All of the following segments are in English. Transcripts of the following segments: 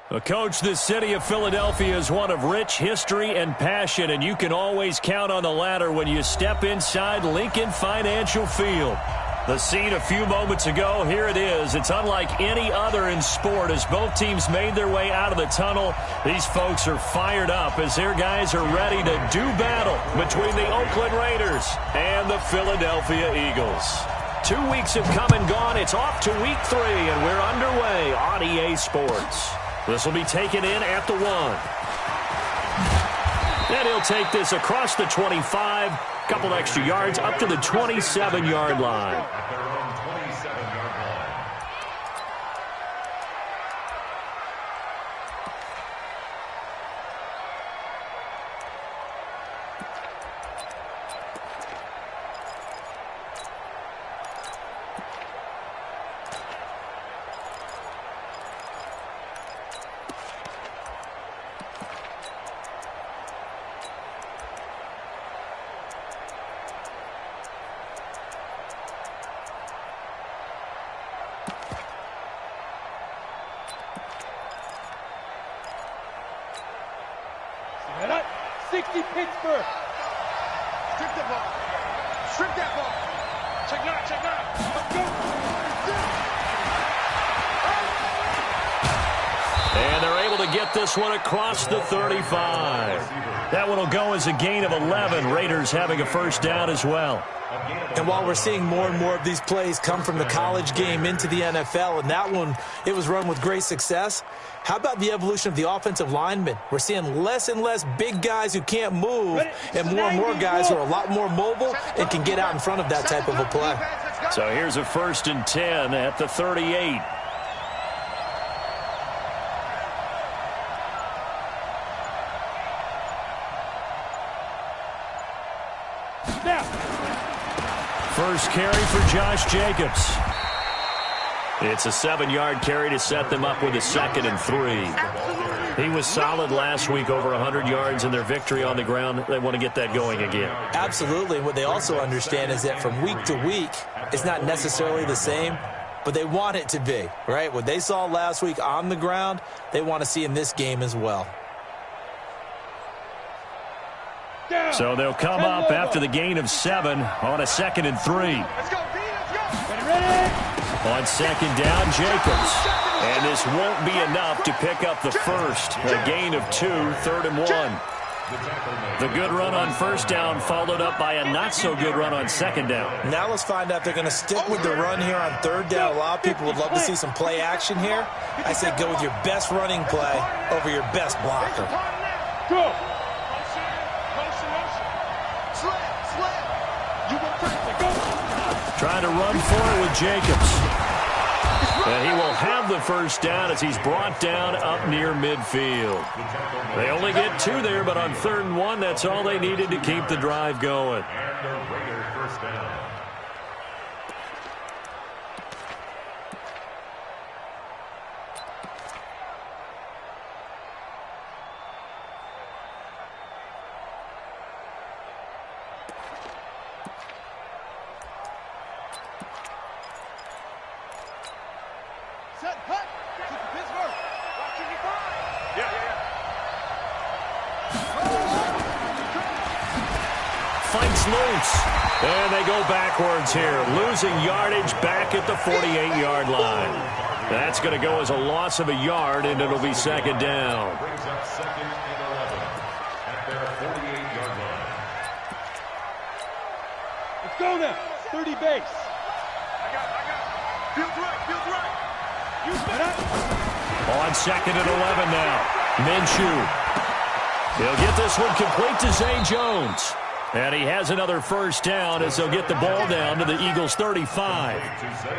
Well, Coach, the city of Philadelphia is one of rich history and passion, and you can always count on the ladder when you step inside Lincoln Financial Field. The scene a few moments ago, here it is. It's unlike any other in sport as both teams made their way out of the tunnel. These folks are fired up as their guys are ready to do battle between the Oakland Raiders and the Philadelphia Eagles. 2 weeks have come and gone. It's off to week 3, and we're underway on EA Sports. This will be taken in at the 1. And he'll take this across the 25. Couple extra yards up to the 27-yard line. Pittsburgh. Strip the ball. Strip that ball. Check it out. Check it out. Let's go. And they're able to get this one across the 35. That one will go as a gain of 11. Raiders having a first down as well. And while we're seeing more and more of these plays come from the college game into the NFL, and that one, it was run with great success, how about the evolution of the offensive linemen? We're seeing less and less big guys who can't move and more guys who are a lot more mobile and can get out in front of that type of a play. So here's a 1st and 10 at the 38. First carry for Josh Jacobs. It's a 7-yard carry to set them up with a 2nd and 3. He was solid last week, over 100 yards in their victory on the ground. They want to get that going again. Absolutely. What they also understand is that from week to week, it's not necessarily the same, but they want it to be, right? What they saw last week on the ground, they want to see in this game as well. So they'll come up after the gain of 7 on a 2nd and 3. Let's go, B. Let's go. Ready? On 2nd down, Jacobs. And this won't be enough to pick up the first. A gain of 2, 3rd and 1. The good run on 1st down followed up by a not-so-good run on 2nd down. Now let's find out if they're going to stick with the run here on 3rd down. A lot of people would love to see some play action here. I say go with your best running play over your best blocker. Go. Trying to run for it with Jacobs. And he will have the first down as he's brought down up near midfield. They only get 2 there, but on 3rd and 1, that's all they needed to keep the drive going. Fights loose. And they go backwards here, losing yardage back at the 48-yard line. That's going to go as a loss of a yard, and it'll be 2nd down. Brings up 2nd and 11 at their 48-yard line. Let's go now. 30 base. I got it. Feels right. You set up. On 2nd and 11 now. Minshew. He'll get this one complete to Zay Jones. And he has another first down as they'll get the ball down to the Eagles' 35.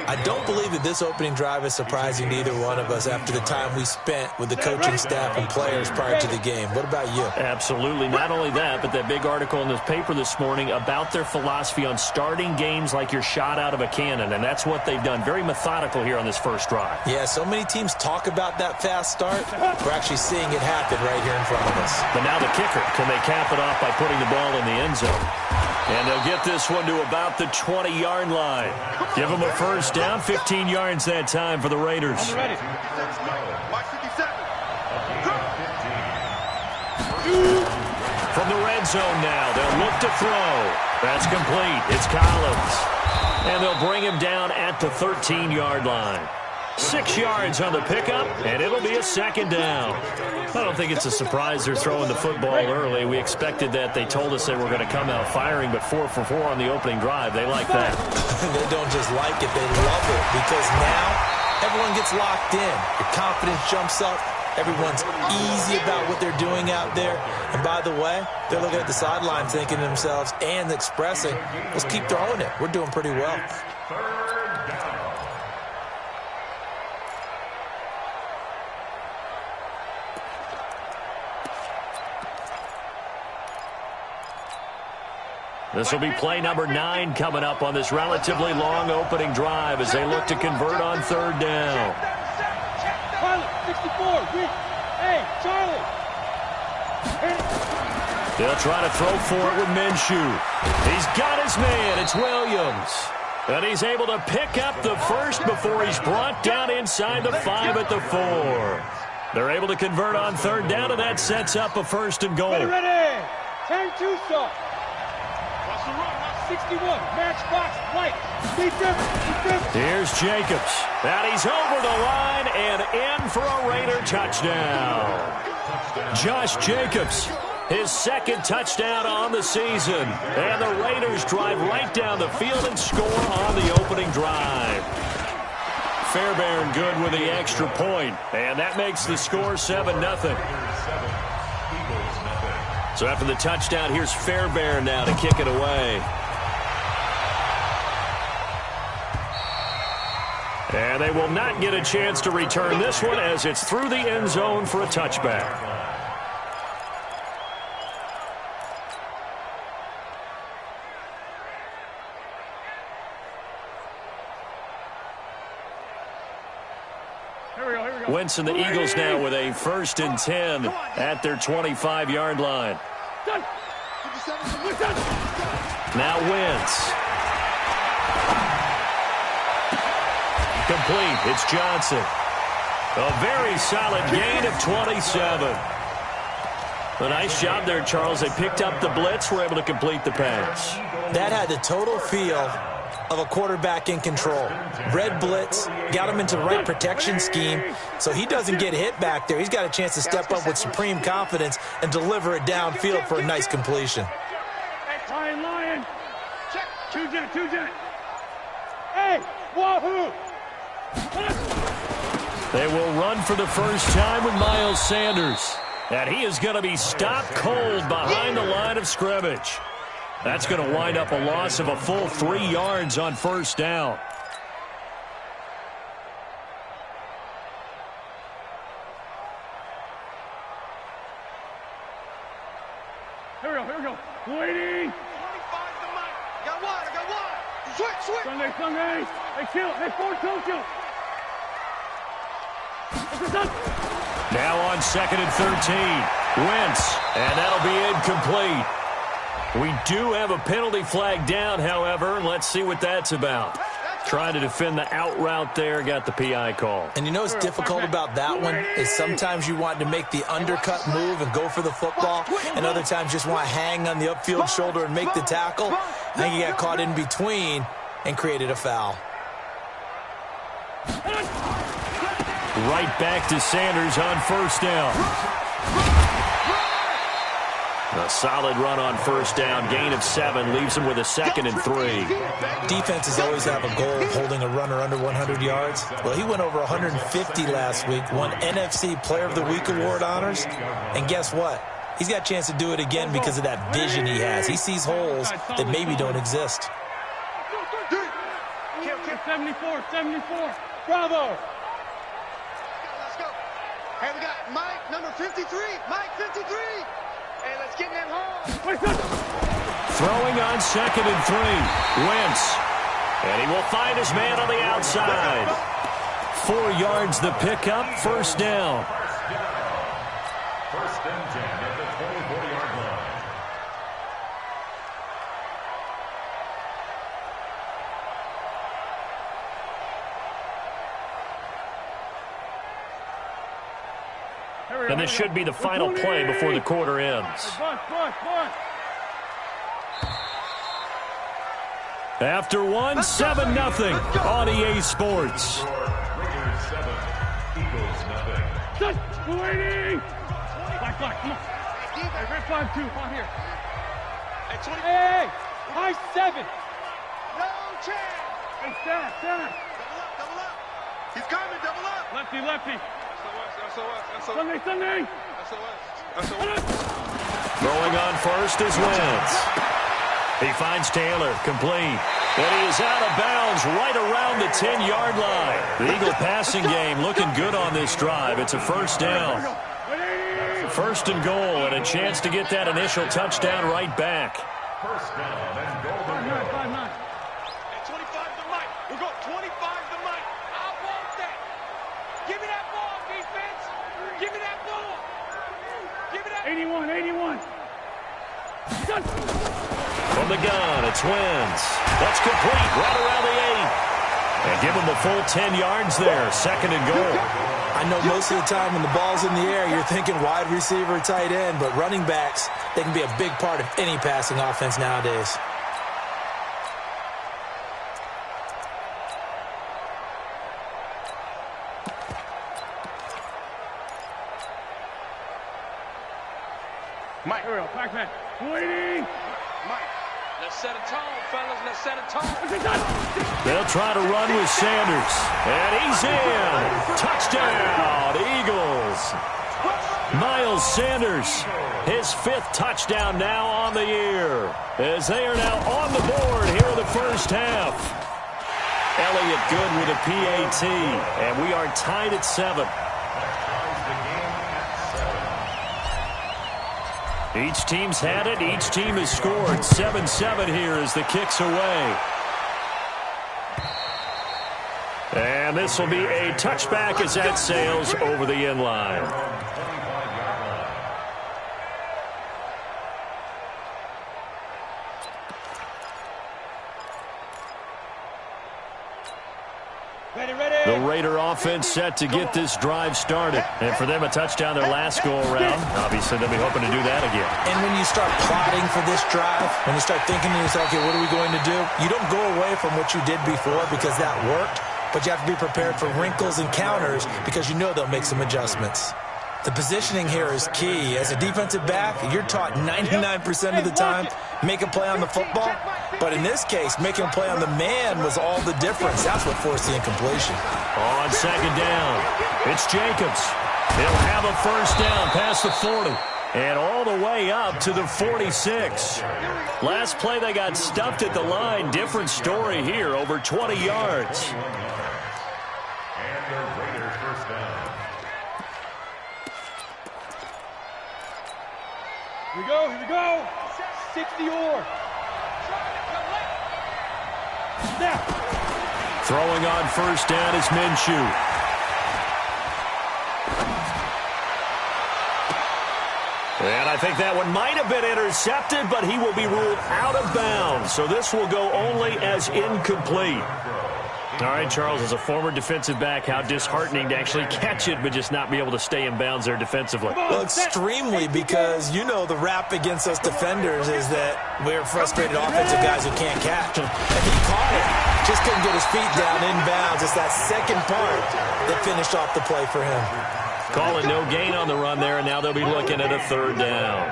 I don't believe that this opening drive is surprising to either one of us after the time we spent with the coaching staff and players prior to the game. What about you? Absolutely. Not only that, but that big article in the paper this morning about their philosophy on starting games like you're shot out of a cannon, and that's what they've done. Very methodical here on this first drive. Yeah, so many teams talk about that fast start. We're actually seeing it happen right here in front of us. But now the kicker. Can they cap it off by putting the ball in the end zone? And they'll get this one to about the 20-yard line. Give them a first down, 15 yards that time for the Raiders. I'm ready. Watch 57. From the red zone now, they'll look to throw. That's complete. It's Collins. And they'll bring him down at the 13-yard line. 6 yards on the pickup, and it'll be a second down. I don't think it's a surprise they're throwing the football early. We expected that. They told us they were going to come out firing, but 4 for 4 on the opening drive. They like that. They don't just like it, they love it, because now everyone gets locked in. Your confidence jumps up. Everyone's easy about what they're doing out there. And by the way, they're looking at the sideline thinking to themselves and expressing, let's keep throwing it. We're doing pretty well. This will be play number 9 coming up on this relatively long opening drive as they look to convert on third down. Pilot, 64, hey, Charlie. They'll try to throw for it with Minshew. He's got his man. It's Williams. And he's able to pick up the first before he's brought down inside the 5 at the 4. They're able to convert on third down, and that sets up a first and goal. Ready. 10-2 stop. 61, matchbox, white. Here's Jacobs. And he's over the line and in for a Raider touchdown. Josh Jacobs, his second touchdown on the season. And the Raiders drive right down the field and score on the opening drive. Fairbairn good with the extra point, and that makes the score 7-0. So after the touchdown, here's Fairbairn now to kick it away. And they will not get a chance to return this one as it's through the end zone for a touchback. Wentz and the Eagles now with a 1st and 10 at their 25-yard line. Now Wentz. Complete. It's Johnson. A very solid gain of 27. A nice job there, Charles. They picked up the blitz, were able to complete the pass. That had the total feel of a quarterback in control. Red blitz, got him into the right protection scheme, so he doesn't get hit back there. He's got a chance to step up with supreme confidence and deliver it downfield for a nice completion. Hey, Lion. Check. Two jet. Hey, wahoo. They will run for the first time with Miles Sanders. And he is going to be stopped cold behind the line of scrimmage. That's going to wind up a loss of a full 3 yards on first down. Here we go. Waiting. 25 to Mike. Got one. Switch. Sunday. Hey, kill. Hey, forward, kill. Now on 2nd and 13. Wentz. And that'll be incomplete. We do have a penalty flag down, however. Let's see what that's about. Trying to defend the out route there, got the PI call. And you know what's difficult about that one is sometimes you want to make the undercut move and go for the football, and other times just want to hang on the upfield shoulder and make the tackle. I think he got caught in between and created a foul. Right back to Sanders on first down. A solid run on first down. Gain of 7 leaves him with a 2nd and 3. Defenses always have a goal of holding a runner under 100 yards. Well, he went over 150 last week, won NFC Player of the Week award honors. And guess what? He's got a chance to do it again because of that vision he has. He sees holes that maybe don't exist. 74. Bravo. Let's go. Hey, we got Mike, number 53. Mike, 53. Hey, let's get in that hole. Throwing on 2nd and 3. Wentz. And he will find his man on the outside. 4 yards the pickup. First down. First and 10 at the 24-yard line. And this should be the final play before the quarter ends. After one, 7-0 on EA Sports. Raiders 7, Eagles nothing. Black, come on. Hey, red flag 2, on here. Hey, high 7. No chance. Hey, stand. Double up. He's coming, double up. Lefty. SOS. Sunday. SOS. Throwing on first is Wentz. He finds Taylor, complete. And he is out of bounds right around the 10-yard line. The Eagle passing game looking good on this drive. It's a first down. First and goal, and a chance to get that initial touchdown right back. First down and goal to go. 5-9. At 25 to Mike. We're going 25 to Mike. I want that. Give me that ball, defense. Give me that ball. Give me that. 81. From the gun, it's Wentz. That's complete right around the 8. And give him a full 10 yards there. Second and goal. I know most of the time when the ball's in the air, you're thinking wide receiver, tight end, but running backs, they can be a big part of any passing offense nowadays. Mike, hurry up, back. Waiting. Mike, let's set a tone, fellas. Let's set a tone. They'll try to run with Sanders. And he's in. Touchdown, Eagles. Miles Sanders, his 5th touchdown now on the year, as they are now on the board here in the first half. Elliott good with a PAT, and we are tied at 7. Each team's had it. Each team has scored. 7-7 here as the kick's away. And this will be a touchback as that sails over the end line. The Raider offense set to get this drive started. And for them, a touchdown their last go-around. Obviously, they'll be hoping to do that again. And when you start plotting for this drive, when you start thinking to yourself, okay, what are we going to do? You don't go away from what you did before because that worked, but you have to be prepared for wrinkles and counters because you know they'll make some adjustments. The positioning here is key. As a defensive back, you're taught 99% of the time, make a play on the football. But in this case, making a play on the man was all the difference. That's what forced the incompletion. On second down, it's Jacobs. He'll have a first down past the 40 and all the way up to the 46. Last play, they got stuffed at the line. Different story here, over 20 yards. And the Raiders first down. Here we go. 60 or. Snap. Throwing on first down is Minshew. And I think that one might have been intercepted, but he will be ruled out of bounds. So this will go only as incomplete. All right, Charles, as a former defensive back, how disheartening to actually catch it but just not be able to stay in bounds there defensively. Well, extremely, because you know the rap against us defenders is that we're frustrated offensive guys who can't catch. And he caught it. Just couldn't get his feet down in bounds. It's that second part that finished off the play for him. Calling no gain on the run there, and now they'll be looking at a third down.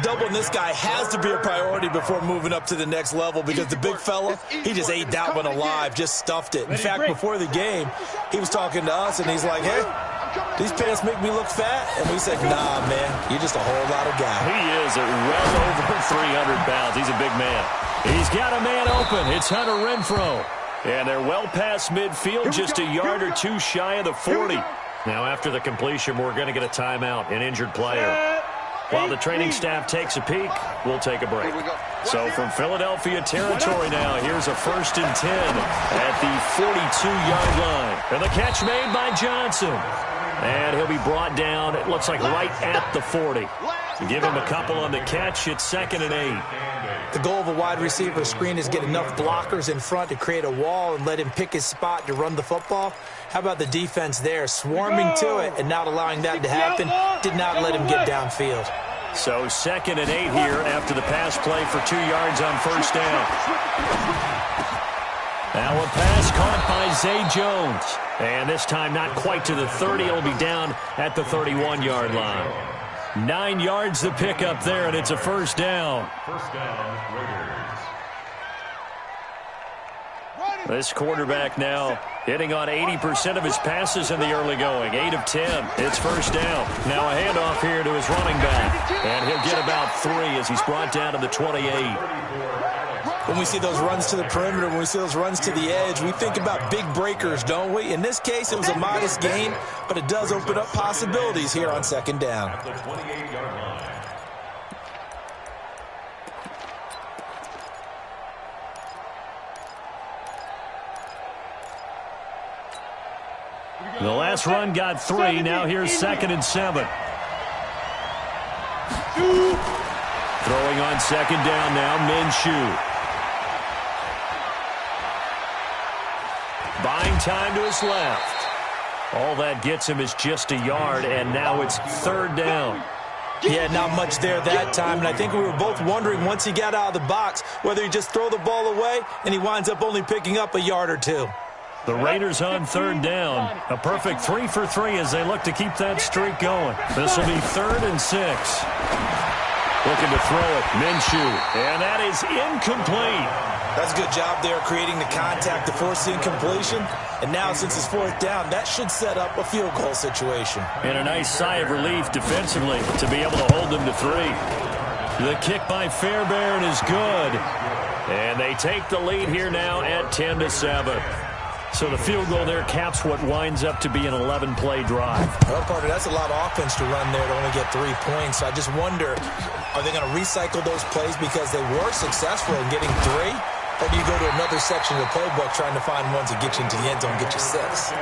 Doubling this guy has to be a priority before moving up to the next level because the big fella, he just ate that one alive, just stuffed it. In fact, before the game, he was talking to us, and he's like, hey, these pants make me look fat? And we said, nah, man, you're just a whole lot of guy. He is at well over 300 pounds. He's a big man. He's got a man open. It's Hunter Renfrow. And they're well past midfield, just a yard or two shy of the 40. Now, after the completion, we're going to get a timeout, an injured player. While the training staff takes a peek, we'll take a break. So from Philadelphia territory now, here's a 1st and 10 at the 42-yard line. And the catch made by Johnson. And he'll be brought down, it looks like right at the 40. Give him a couple on the catch. It's 2nd and 8. The goal of a wide receiver screen is get enough blockers in front to create a wall and let him pick his spot to run the football. How about the defense there, swarming to it and not allowing that to happen? Did not let him get downfield. So 2nd and 8 here after the pass play for 2 yards on first down. Now a pass caught by Zay Jones. And this time not quite to the 30. It'll be down at the 31-yard line. 9 yards to pick up there, and it's a first down. First down, Raiders. This quarterback now hitting on 80% of his passes in the early going. 8 of 10. It's first down. Now a handoff here to his running back. And he'll get about 3 as he's brought down to the 28. When we see those runs to the perimeter, when we see those runs to the edge, we think about big breakers, don't we? In this case, it was a modest gain, but it does open up possibilities here on 2nd down. At the 28-yard line. The last run got 3. Now here's 2nd and 7. Throwing on 2nd down now, Minshew. Buying time to his left. All that gets him is just a yard, and now it's 3rd down. Yeah, not much there that time, and I think we were both wondering once he got out of the box whether he just throw the ball away, and he winds up only picking up a yard or 2. The Raiders on 3rd down. A perfect 3 for 3 as they look to keep that streak going. This will be 3rd and 6. Looking to throw it, Minshew, and that is incomplete. That's a good job there creating the contact to force the incompletion. And now since it's 4th down, that should set up a field goal situation. And a nice sigh of relief defensively to be able to hold them to 3. The kick by Fairbairn is good. And they take the lead here now at 10-7. So the field goal there caps what winds up to be an 11-play drive. Well, Carter, that's a lot of offense to run there to only get 3 points. So I just wonder, are they going to recycle those plays because they were successful in getting 3? Or do you go to another section of the playbook trying to find ones that get you into the end zone and get you 6?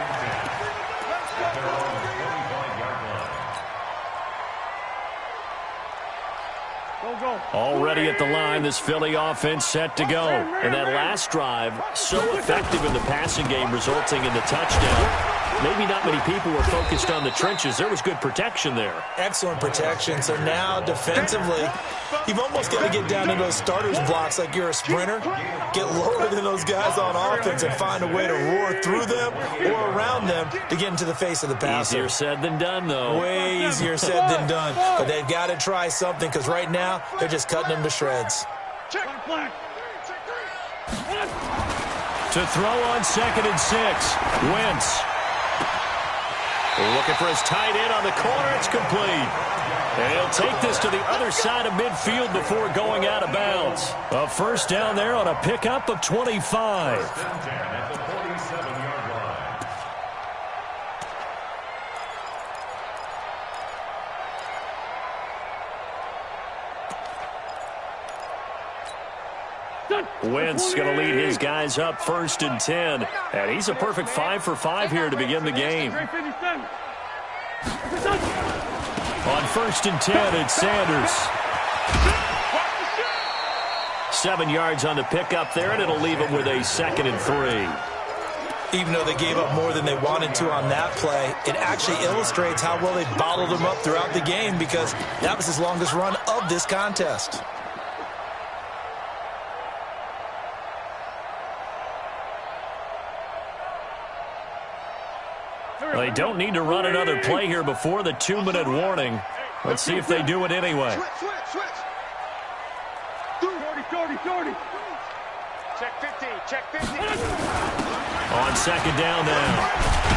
Already at the line, this Philly offense set to go. And that last drive, so effective in the passing game, resulting in the touchdown. Maybe not many people were focused on the trenches. There was good protection there. Excellent protection. So now, defensively, you've almost got to get down to those starters blocks like you're a sprinter. Get lower than those guys on offense and find a way to roar through them or around them to get into the face of the passer. Easier said than done, though. Way easier said than done. But they've got to try something because right now, they're just cutting them to shreds. To throw on 2nd and 6. Wentz. Looking for his tight end on the corner. It's complete. And he'll take this to the other side of midfield before going out of bounds. A first down there on a pickup of 25. At the 47-yard line. Wentz going to lead his guys up 1st and 10. And he's a perfect 5 for 5 here to begin the game. On 1st and 10, it's Sanders. 7 yards on the pickup there, and it'll leave him with a 2nd and 3. Even though they gave up more than they wanted to on that play, it actually illustrates how well they bottled them up throughout the game because that was his longest run of this contest. They don't need to run another play here before the 2-minute warning. Let's see if they do it anyway. Switch. Shorty. Check 15, check 15. On 2nd down now.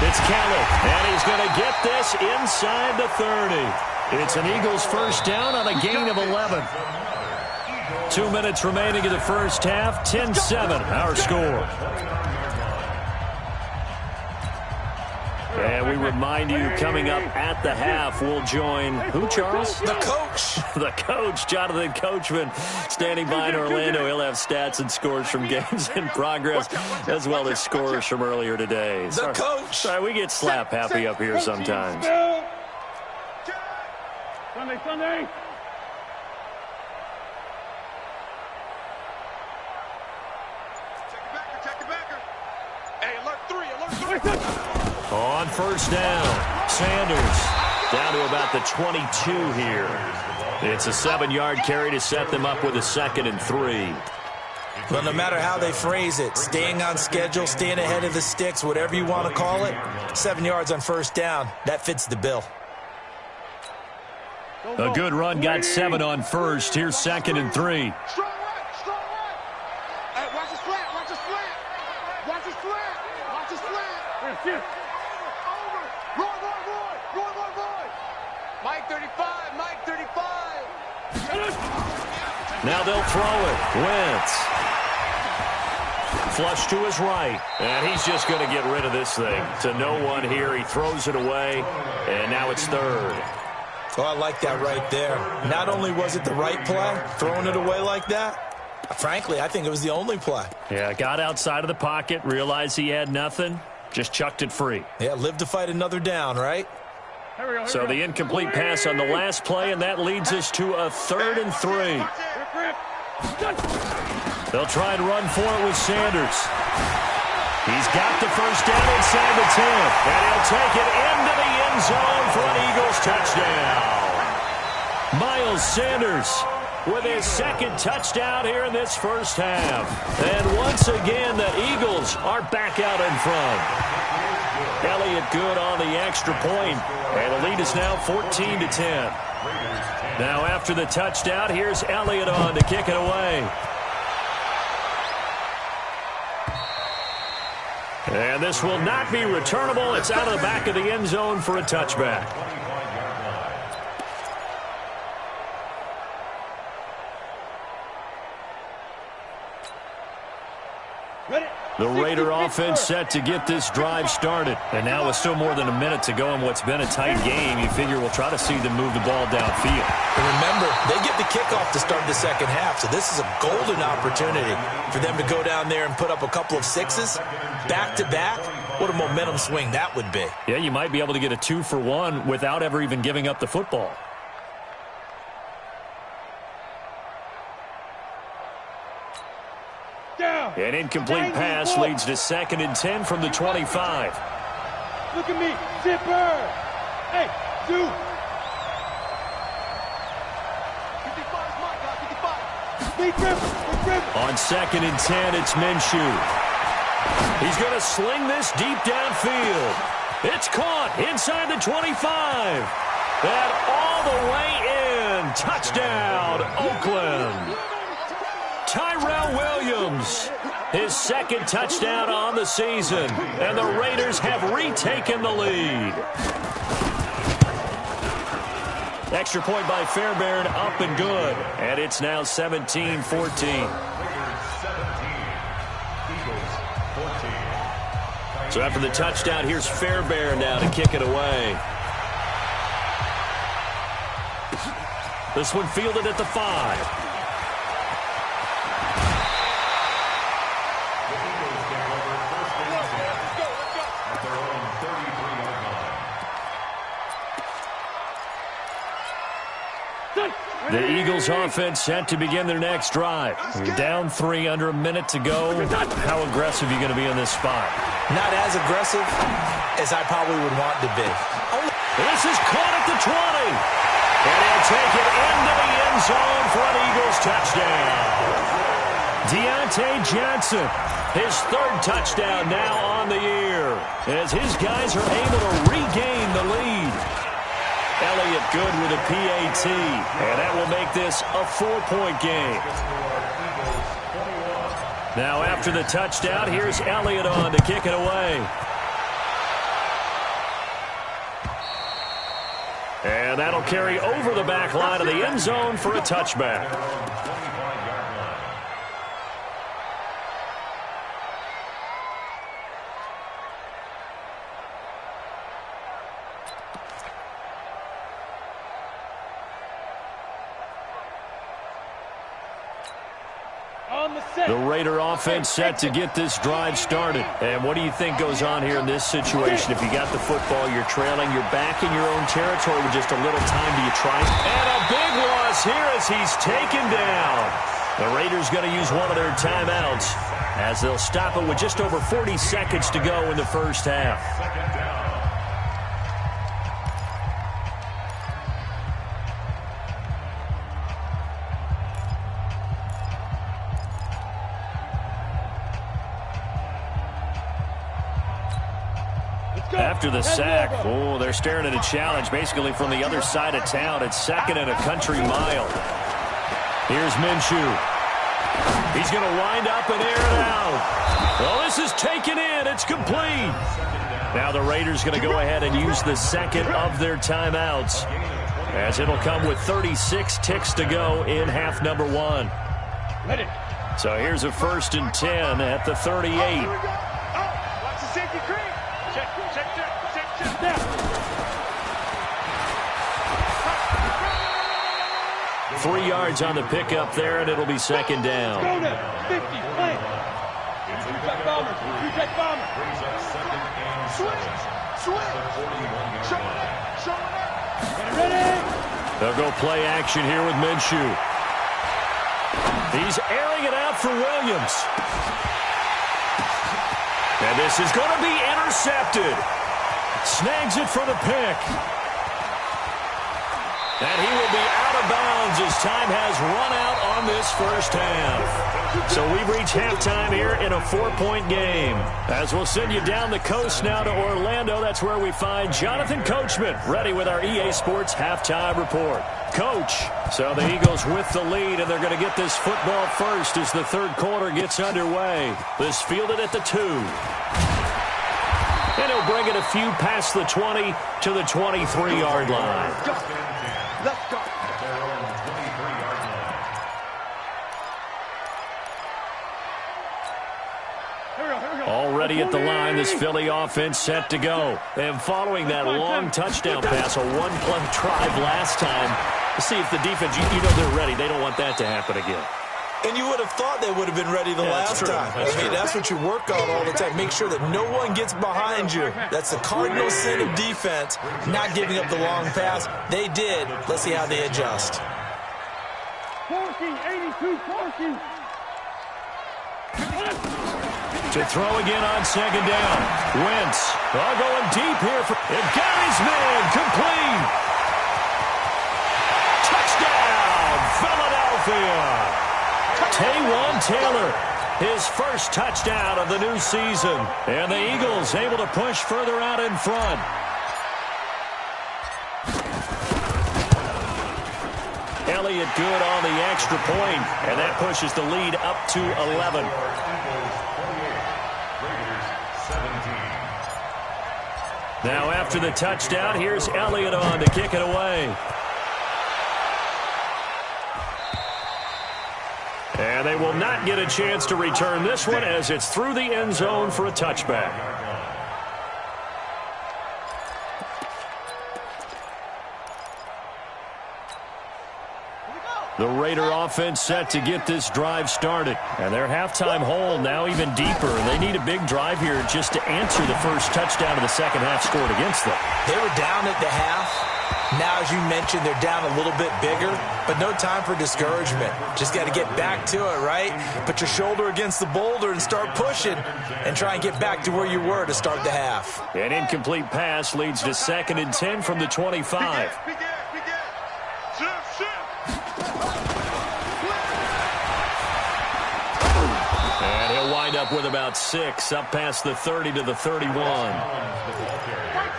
It's Kelly, and he's going to get this inside the 30. It's an Eagles first down on a gain of 11. 2 minutes remaining in the first half. 10-7, our score. And we remind you, coming up at the half, we'll join who, Charles? The coach. The coach, Jonathan Coachman, standing by in Orlando. He'll have stats and scores from games in progress, as well as scores from earlier today. The coach. Sorry, we get slap happy up here sometimes. Sunday. On first down, Sanders down to about the 22 here. It's a 7-yard carry to set them up with a 2nd and 3. Well, no matter how they phrase it, staying on schedule, staying ahead of the sticks, whatever you want to call it, 7 yards on first down, that fits the bill. A good run got 7 on first. Here's 2nd and 3. Strong right, strong right. Hey, watch his slant, watch his slant. Watch his slant, watch his slant. Over. Roy. Mike 35, Mike 35. Now they'll throw it. Wentz. Flush to his right. And he's just going to get rid of this thing. To no one here. He throws it away. And now it's 3rd. Oh, I like that right there. Not only was it the right play, throwing it away like that, frankly, I think it was the only play. Yeah, got outside of the pocket, realized he had nothing, just chucked it free. Yeah, live to fight another down, right? So the incomplete pass on the last play, and that leads us to a 3rd and 3. They'll try and run for it with Sanders. He's got the first down inside the 10, and he'll take it into the end zone for an Eagles touchdown. Miles Sanders with his 2nd touchdown here in this first half. And once again, the Eagles are back out in front. Elliott good on the extra point, and the lead is now 14-10. Now after the touchdown, here's Elliott on to kick it away. And this will not be returnable. It's out of the back of the end zone for a touchback. The Raider offense set to get this drive started. And now with still more than a minute to go in what's been a tight game, you figure we'll try to see them move the ball downfield. And remember, they get the kickoff to start the second half, so this is a golden opportunity for them to go down there and put up a couple of 6s back-to-back. What a momentum swing that would be. Yeah, you might be able to get a 2-for-1 without ever even giving up the football. An incomplete pass leads to 2nd and 10 from the 25. Look at me, zipper. Hey, dude. 55 is mine, guys, 55. Big grip. On 2nd and 10, it's Minshew. He's going to sling this deep downfield. It's caught inside the 25. And all the way in. Touchdown, Oakland. Tyrell Williams, his 2nd touchdown on the season, and the Raiders have retaken the lead. Extra point by Fairbairn, up and good, and it's now 17-14. So after the touchdown, here's Fairbairn now to kick it away. This one fielded at the 5. The Eagles offense set to begin their next drive. Down 3, under a minute to go. How aggressive are you going to be in this spot? Not as aggressive as I probably would want to be. This is caught at the 20. And he'll take it into the end zone for an Eagles touchdown. Deontay Johnson, his 3rd touchdown now on the year, as his guys are able to regain the lead. Elliott good with a PAT, and that will make this a 4-point game. Now after the touchdown, here's Elliott on to kick it away. And that'll carry over the back line of the end zone for a touchback. The Raider offense set to get this drive started. And what do you think goes on here in this situation? If you got the football, you're trailing, you're back in your own territory with just a little time. Do you try? And a big loss here as he's taken down. The Raiders going to use one of their timeouts as they'll stop it with just over 40 seconds to go in the first half. After the sack, oh, they're staring at a challenge basically from the other side of town. It's 2nd and a country mile. Here's Minshew. He's going to wind up and air it out. Well, this is taken in. It's complete. Now the Raiders going to go ahead and use the second of their timeouts, as it'll come with 36 ticks to go in half number 1. So here's a 1st and 10 at the 38. Watch the safety creep. Check. 3 yards on the pickup there, and it'll be 2nd down. Go now. 50, play. Two-check bomber. Switch. Showing up. Ready. They'll go play action here with Minshew. He's airing it out for Williams. And this is going to be intercepted. Snags it for the pick. And he will be out of bounds as time has run out on this first half. So we've reached halftime here in a 4-point game. As we'll send you down the coast now to Orlando, that's where we find Jonathan Coachman, ready with our EA Sports halftime report. Coach, so the Eagles with the lead, and they're going to get this football first as the 3rd quarter gets underway. This fielded at the 2. And he'll bring it a few past the 20 to the 23-yard line. Let's go. Already at the line, this Philly offense set to go. And following that long touchdown pass, a 1-play drive last time, to see if the defense, you know they're ready. They don't want that to happen again. And you would have thought they would have been ready the last time. That's what you work on all the time. Make sure that no one gets behind you. That's the cardinal sin of defense, not giving up the long pass. They did. Let's see how they adjust. 82. To throw again on 2nd down. Wentz, going deep here. It got his man complete. Touchdown, Philadelphia. Taywan Taylor, his first touchdown of the new season. And the Eagles able to push further out in front. Elliott good on the extra point, and that pushes the lead up to 11. Now after the touchdown, here's Elliott on to kick it away. And they will not get a chance to return this one as it's through the end zone for a touchback. The Raider offense set to get this drive started. And their halftime hole now even deeper. And they need a big drive here just to answer the first touchdown of the second half scored against them. They were down at the half. Now, as you mentioned, they're down a little bit bigger, but no time for discouragement. Just got to get back to it, right? Put your shoulder against the boulder and start pushing and try and get back to where you were to start the half. An incomplete pass leads to 2nd and 10 from the 25. And he'll wind up with about 6 up past the 30 to the 31.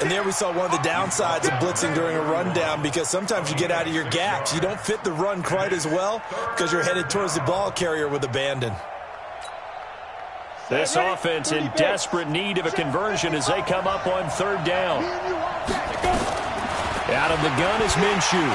And there we saw one of the downsides of blitzing during a rundown, because sometimes you get out of your gaps. You don't fit the run quite as well because you're headed towards the ball carrier with abandon. This offense in desperate need of a conversion as they come up on 3rd down. Out of the gun is Minshew.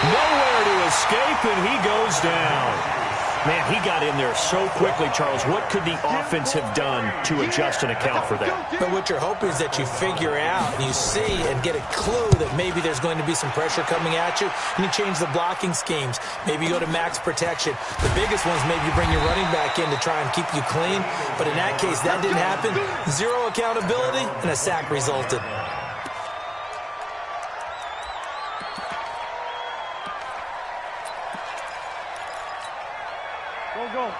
Nowhere to escape, and he goes down. Man, he got in there so quickly, Charles. What could the offense have done to adjust and account for that? But what you're hoping is that you figure out and you see and get a clue that maybe there's going to be some pressure coming at you, and you change the blocking schemes. Maybe you go to max protection. The biggest one is maybe you bring your running back in to try and keep you clean. But in that case, that didn't happen. 0 accountability, and a sack resulted.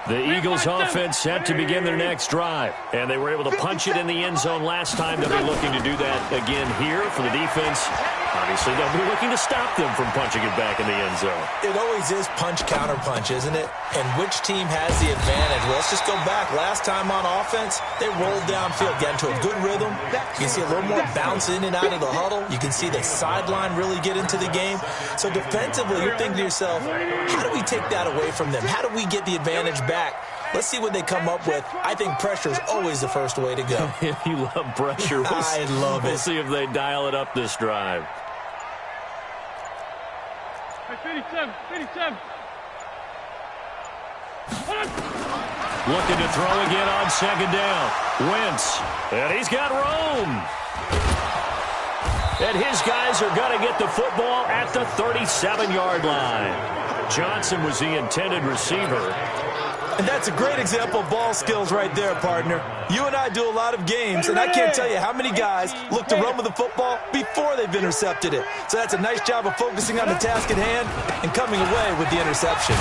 The Eagles offense set to begin their next drive. And they were able to punch it in the end zone last time. They'll be looking to do that again here for the defense. Obviously, they'll be looking to stop them from punching it back in the end zone. It always is punch-counter-punch, isn't it? And which team has the advantage? Well, let's just go back. Last time on offense, they rolled downfield, got into a good rhythm. You can see a little more bounce in and out of the huddle. You can see the sideline really get into the game. So defensively, you're thinking to yourself, how do we take that away from them? How do we get the advantage back? Let's see what they come up with. I think pressure is always the first way to go. You love pressure. I love it. We'll see if they dial it up this drive. 57. Looking to throw again on second down. Wentz. And he's got room. And his guys are going to get the football at the 37-yard line. Johnson was the intended receiver. And that's a great example of ball skills right there, partner. You and I do a lot of games, and I can't tell you how many guys look to run with the football before they've intercepted it. So that's a nice job of focusing on the task at hand and coming away with the interception.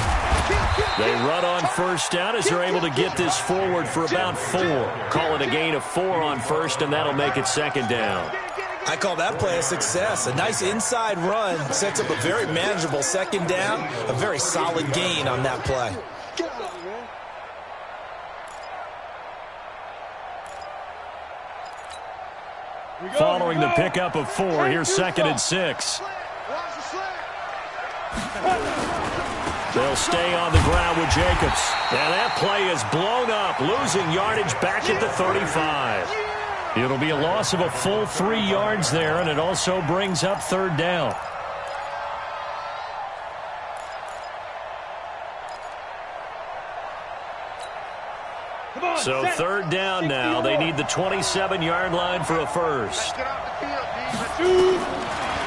They run on first down as they're able to get this forward for about 4. Call it a gain of 4 on first, and that'll make it second down. I call that play a success. A nice inside run sets up a very manageable second down, a very solid gain on that play. Following the pickup of 4, here's second and 6. They'll stay on the ground with Jacobs. And that play is blown up, losing yardage back at the 35. It'll be a loss of a full 3 yards there, and it also brings up third down. So third down now. They need the 27-yard line for a first.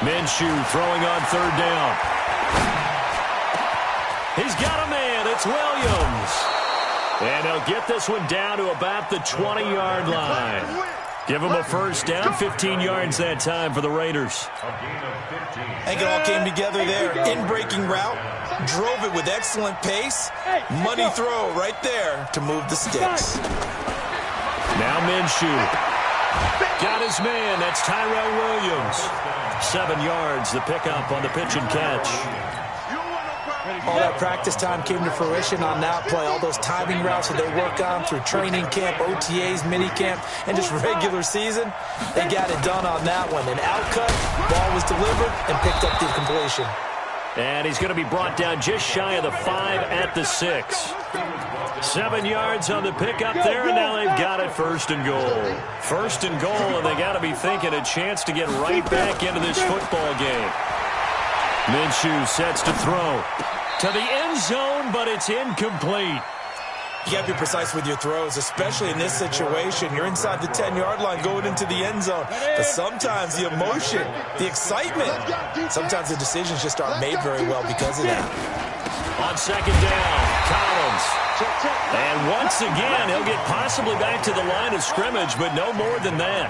Minshew throwing on third down. He's got a man. It's Williams. And they'll get this one down to about the 20-yard line. Give them a first down, 15 yards that time for the Raiders. I think it all came together there. In-breaking route, drove it with excellent pace. Money throw right there to move the sticks. Now Minshew. Got his man. That's Tyrell Williams. 7 yards, the pickup on the pitch and catch. All that practice time came to fruition on that play. All those timing routes that they work on through training camp, OTAs, minicamp, and just regular season, they got it done on that one. An outcut, ball was delivered, and picked up the completion. And he's going to be brought down just shy of the 5 at the 6. 7 yards on the pickup there, and now they've got it first and goal. First and goal, and they got to be thinking a chance to get right back into this football game. Minshew sets to throw to the end zone, but it's incomplete. You got to be precise with your throws, especially in this situation. You're inside the 10-yard line going into the end zone. But sometimes the emotion, the excitement, sometimes the decisions just aren't made very well because of that. On second down, Collins. And once again, he'll get possibly back to the line of scrimmage, but no more than that.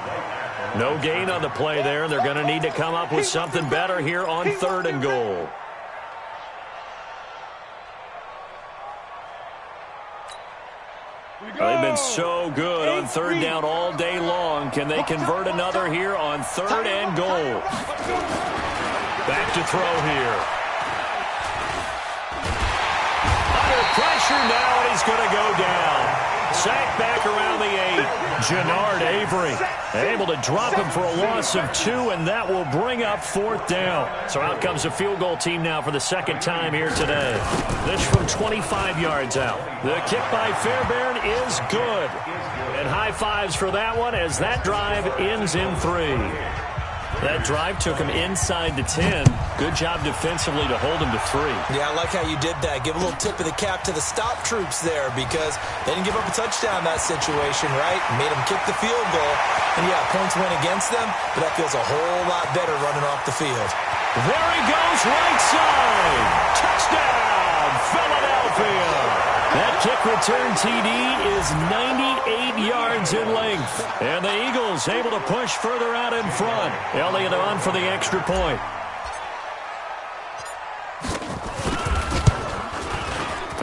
No gain on the play there, and they're going to need to come up with something better here on third and goal. They've been so good on third down all day long. Can they convert another here on third and goal? Back to throw here. Under pressure now, and he's going to go down. Sacked back around the 8. Jannard Avery able to drop him for a loss of 2, and that will bring up fourth down. So out comes the field goal team now for the second time here today. This from 25 yards out. The kick by Fairbairn is good. And high fives for that one as that drive ends in 3. That drive took him inside the 10. Good job defensively to hold him to 3. Yeah, I like how you did that. Give a little tip of the cap to the stop troops there because they didn't give up a touchdown in that situation, right? Made them kick the field goal. And, yeah, points went against them, but that feels a whole lot better running off the field. There he goes, right side. Touchdown, Philadelphia. That kick return TD is 98 yards in length. And the Eagles able to push further out in front. Elliott on for the extra point.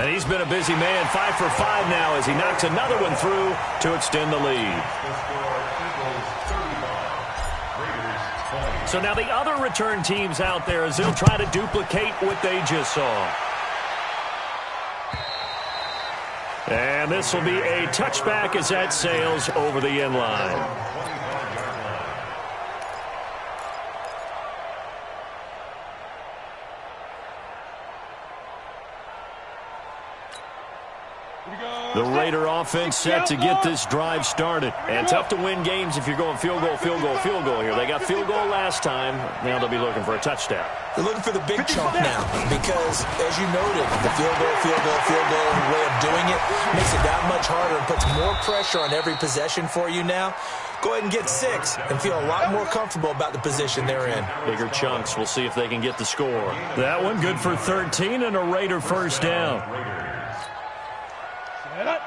And he's been a busy man, 5 for 5 now as he knocks another one through to extend the lead. So now the other return teams out there as they'll try to duplicate what they just saw. And this will be a touchback as that sails over the end line. The Raider offense set to get this drive started. And tough to win games if you're going field goal, field goal, field goal here. They got field goal last time. Now they'll be looking for a touchdown. They're looking for the big chunk now because, as you noted, the field goal way of doing it makes it that much harder and puts more pressure on every possession for you now. Go ahead and get 6 and feel a lot more comfortable about the position they're in. Bigger chunks. We'll see if they can get the score. That one good for 13 and a Raider first down.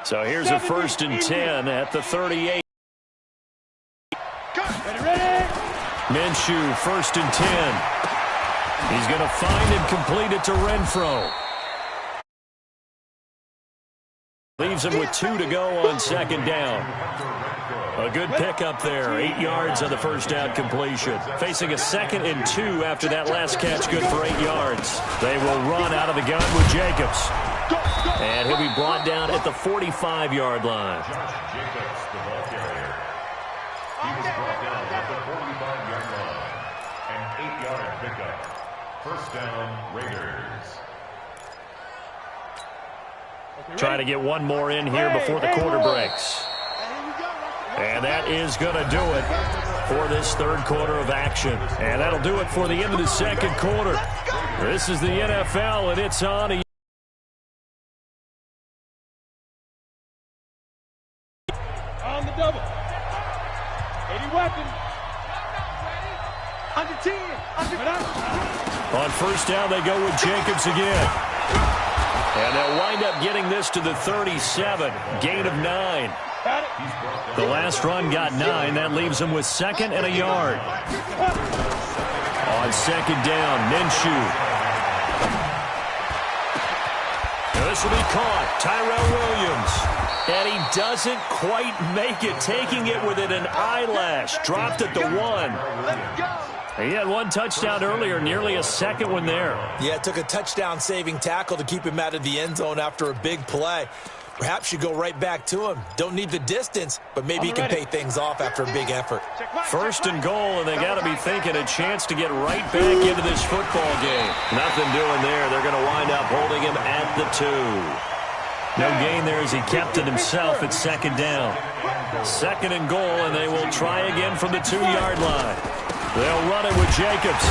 So here's a 1st and 10 at the 38. Minshew, 1st and 10. He's going to find and complete it to Renfro. Leaves him with 2 to go on 2nd down. A good pickup there. 8 yards on the first down completion. Facing a 2nd and 2 after that last catch, good for 8 yards. They will run out of the gun with Jacobs. And he'll be brought down at the 45-yard line. Josh Jacobs, the ball carrier. He was brought down at the 45-yard line. An 8-yard pickup. First down, Raiders. Try to get one more in here before the quarter breaks. And that is going to do it for this 3rd quarter of action. And that'll do it for the end of the 2nd quarter. This is the NFL, and it's on. On the double. 80 weapon. Under 10. On first down, they go with Jacobs again. And they'll wind up getting this to the 37. Gain of 9. The last run got 9. That leaves them with 2nd and a yard. On 2nd down, Minshew. This will be caught. Tyrell Williams. And he doesn't quite make it, taking it within an eyelash. Dropped at the 1. He had 1 touchdown earlier, nearly a 2nd one there. Yeah, it took a touchdown-saving tackle to keep him out of the end zone after a big play. Perhaps you go right back to him. Don't need the distance, but maybe he can pay things off after a big effort. 1st and goal, and they got to be thinking a chance to get right back into this football game. Nothing doing there. They're going to wind up holding him at the 2. No gain there as he kept it himself at 2nd down. 2nd and goal, and they will try again from the 2-yard line. They'll run it with Jacobs.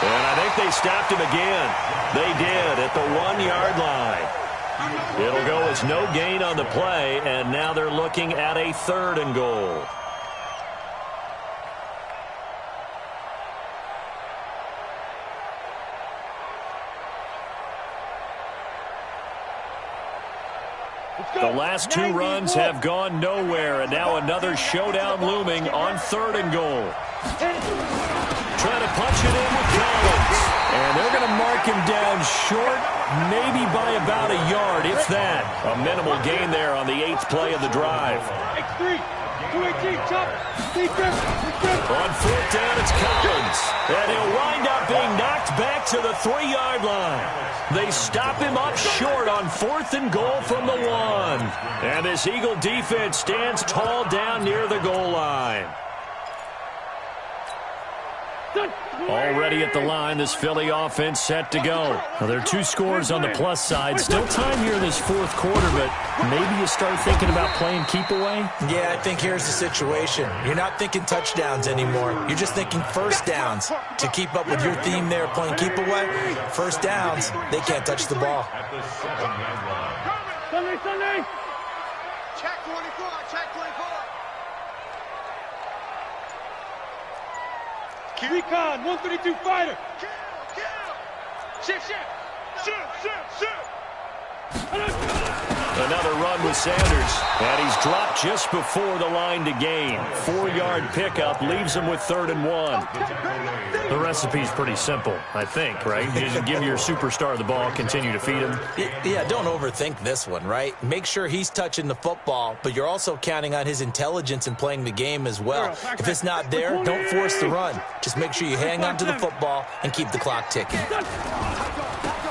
And I think they stopped him again. They did at the 1-yard line. It'll go as no gain on the play, and now they're looking at a 3rd and goal. The last 2 runs have gone nowhere, and now another showdown looming on 3rd and goal. Trying to punch it in with Collins. And they're going to mark him down short, maybe by about a yard, if that. A minimal gain there on the 8th play of the drive. On 4th down, it's Collins. And he'll wind up being knocked back to the 3-yard line. They stop him up short on 4th and goal from the 1. And this Eagle defense stands tall down near the goal line. Already at the line, this Philly offense set to go. Now, there are 2 scores on the plus side. Still time here in this 4th quarter, but maybe you start thinking about playing keep away? Yeah, I think here's the situation. You're not thinking touchdowns anymore. You're just thinking first downs. To keep up with your theme there, playing keep away, first downs, they can't touch the ball. At the 7-yard line. Sunday. Check 24. Check 24. Recon, 132 fighter. Kill. Shoot. Another run with Sanders. And he's dropped just before the line to gain. 4-yard pickup leaves him with 3rd and 1. The recipe's pretty simple, I think, right? You just give your superstar the ball, continue to feed him. Yeah, don't overthink this one, right? Make sure he's touching the football, but you're also counting on his intelligence in playing the game as well. If it's not there, don't force the run. Just make sure you hang on to the football and keep the clock ticking.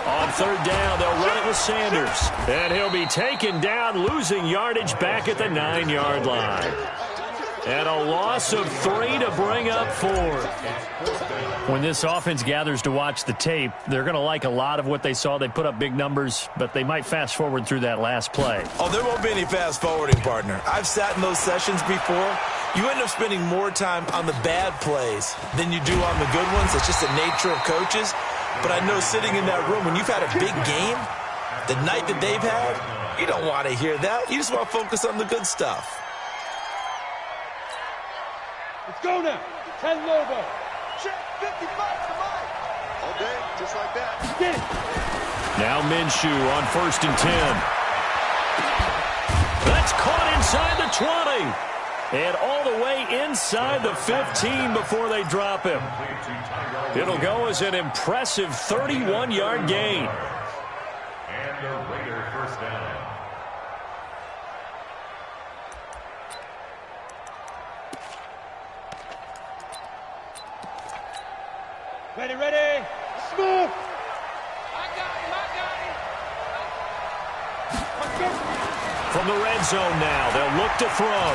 On 3rd down, they'll run it with Sanders. And he'll be taken down, losing yardage back at the 9-yard line. And a loss of 3 to bring up 4th. When this offense gathers to watch the tape, they're going to like a lot of what they saw. They put up big numbers, but they might fast forward through that last play. Oh, there won't be any fast forwarding, partner. I've sat in those sessions before. You end up spending more time on the bad plays than you do on the good ones. It's just the nature of coaches. But I know sitting in that room, when you've had a big game, the night that they've had, you don't want to hear that. You just want to focus on the good stuff. Let's go now. 10 Lobo. Check 55 to Mike. All day, just like that. Get it. Now Minshew on 1st and 10. That's caught inside the 20. And all the way inside the 15 before they drop him. It'll go as an impressive 31-yard gain. And the Raider first down. Ready, ready. Smooth. From the red zone now, they'll look to throw,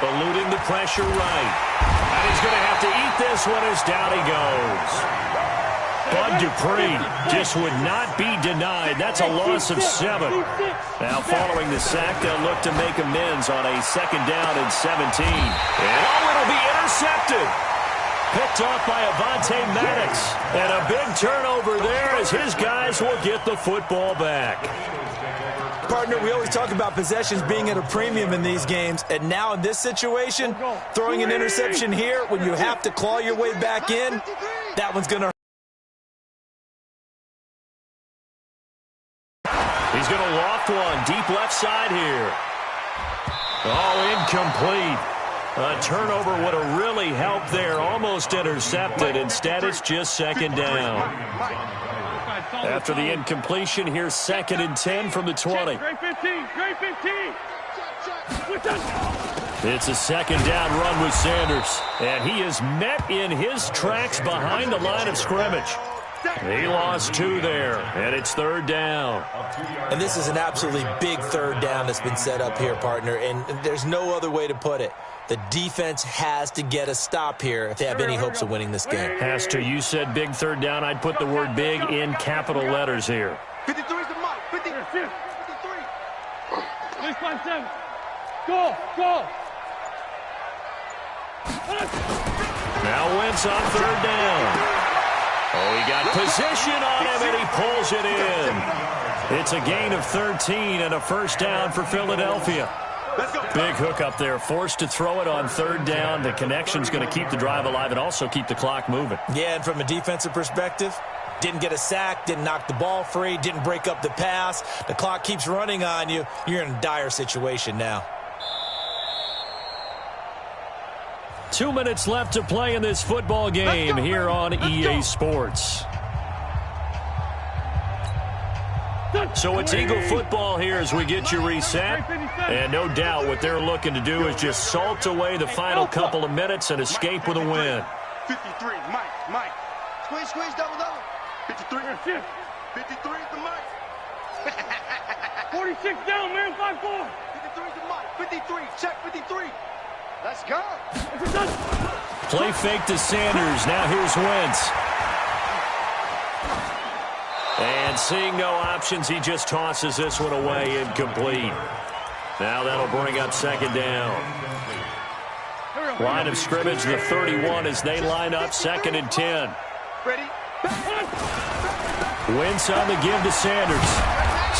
eluding the pressure right. And he's going to have to eat this one as down he goes. Bud Dupree just would not be denied. That's a loss of 7. Now following the sack, they'll look to make amends on a 2nd down and 17. And it'll be intercepted. Picked off by Avonte Maddox. And a big turnover there as his guys will get the football back. Partner, we always talk about possessions being at a premium in these games, and now in this situation, throwing an interception here when you have to claw your way back in, that one's going to hurt. He's going to loft one deep left side here. Oh, incomplete. A turnover would have really helped there, almost intercepted. Instead, it's just 2nd down. After the incompletion, here's 2nd and 10 from the 20. Great 15. Great 15. It's a 2nd down run with Sanders. And he is met in his tracks behind the line of scrimmage. He lost 2 there, and it's 3rd down. And this is an absolutely big 3rd down that's been set up here, partner, and there's no other way to put it. The defense has to get a stop here if they have any hopes of winning this game. Has to. You said big 3rd down. I'd put the word big in capital letters here. 53 is the mic. 53. Release 5-7. Go. Now Wentz on 3rd down. Oh, he got position on him, and he pulls it in. It's a gain of 13 and a 1st down for Philadelphia. Big hook up there, forced to throw it on 3rd down. The connection's going to keep the drive alive and also keep the clock moving. Yeah, and from a defensive perspective, didn't get a sack, didn't knock the ball free, didn't break up the pass. The clock keeps running on you. You're in a dire situation now. 2 minutes left to play in this football game here on EA Sports. So it's Eagle football here as we get you reset. And no doubt what they're looking to do is just salt away the final couple of minutes and escape with a win. 53, Mike. Squeeze, double. 53. 53 is the mic. 46 down, man. 5-4. 53 is the mic. 53, check 53. Let's go. Play fake to Sanders. Now here's Wentz. And seeing no options, he just tosses this one away, incomplete. Now that'll bring up 2nd down. Line of scrimmage, the 31 as they line up 2nd and 10. Ready? Wentz on the give to Sanders.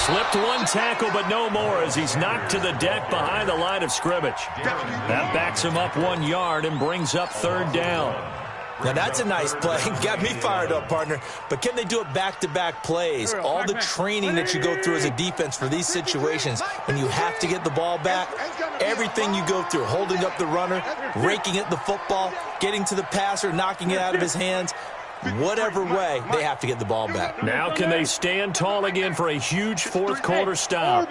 Slipped one tackle, but no more as he's knocked to the deck behind the line of scrimmage. That backs him up 1 yard and brings up 3rd down. Now, that's a nice play. Got me fired up, partner. But can they do it back-to-back plays? All the training that you go through as a defense for these situations, when you have to get the ball back, everything you go through, holding up the runner, raking at the football, getting to the passer, knocking it out of his hands, whatever way, they have to get the ball back. Now can they stand tall again for a huge fourth quarter stop?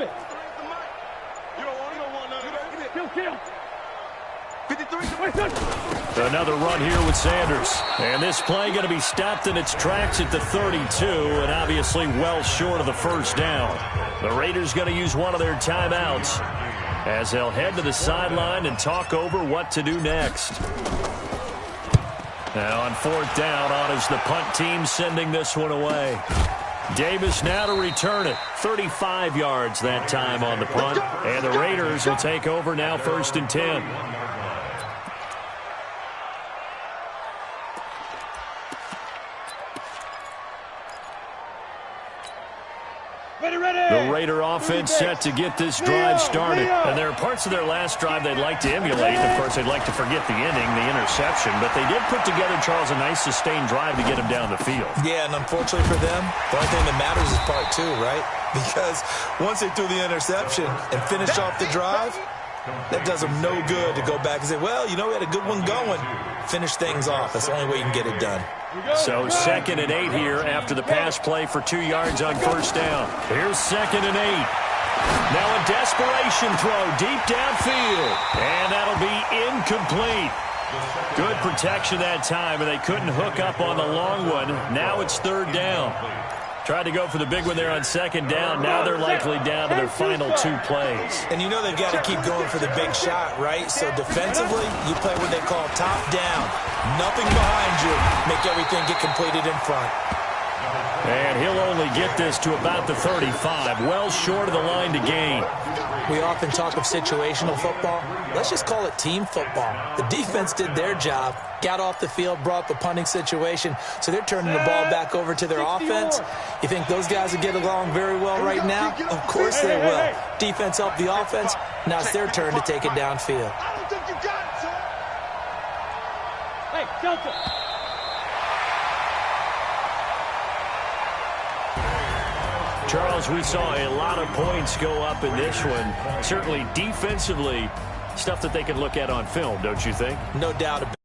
Another run here with Sanders. And this play going to be stopped in its tracks at the 32, and obviously well short of the first down. The Raiders going to use one of their timeouts as they'll head to the sideline and talk over what to do next. Now on fourth down, on is the punt team sending this one away. Davis now to return it. 35 yards that time on the punt. And the Raiders will take over now, 1st and 10. The Raider offense set to get this drive started. And there are parts of their last drive they'd like to emulate. Of course, they'd like to forget the ending, the interception. But they did put together, Charles, a nice sustained drive to get them down the field. Yeah, and unfortunately for them, the only thing that matters is part 2, right? Because once they threw the interception and finished off the drive, that does them no good to go back and say, well, you know, we had a good one going. Finish things off. That's the only way you can get it done. So 2nd and 8 here after the pass play for 2 yards on first down. Here's 2nd and 8. Now a desperation throw deep downfield. And that'll be incomplete. Good protection that time, and they couldn't hook up on the long one. Now it's 3rd down. Tried to go for the big one there on 2nd down. Now they're likely down to their final 2 plays. And you know they've got to keep going for the big shot, right? So defensively, you play what they call top down. Nothing behind you. Make everything get completed in front. And he'll only get this to about the 35. Well short of the line to gain. We often talk of situational football. Let's just call it team football. The defense did their job, got off the field, brought the punting situation, so they're turning the ball back over to their offense. You think those guys will get along very well right now? Of course they will. Defense helped the offense. Now it's their turn to take it downfield. I don't think you got it, sir. Hey, Delta. Charles, we saw a lot of points go up in this one. Certainly defensively, stuff that they can look at on film, don't you think? No doubt about it.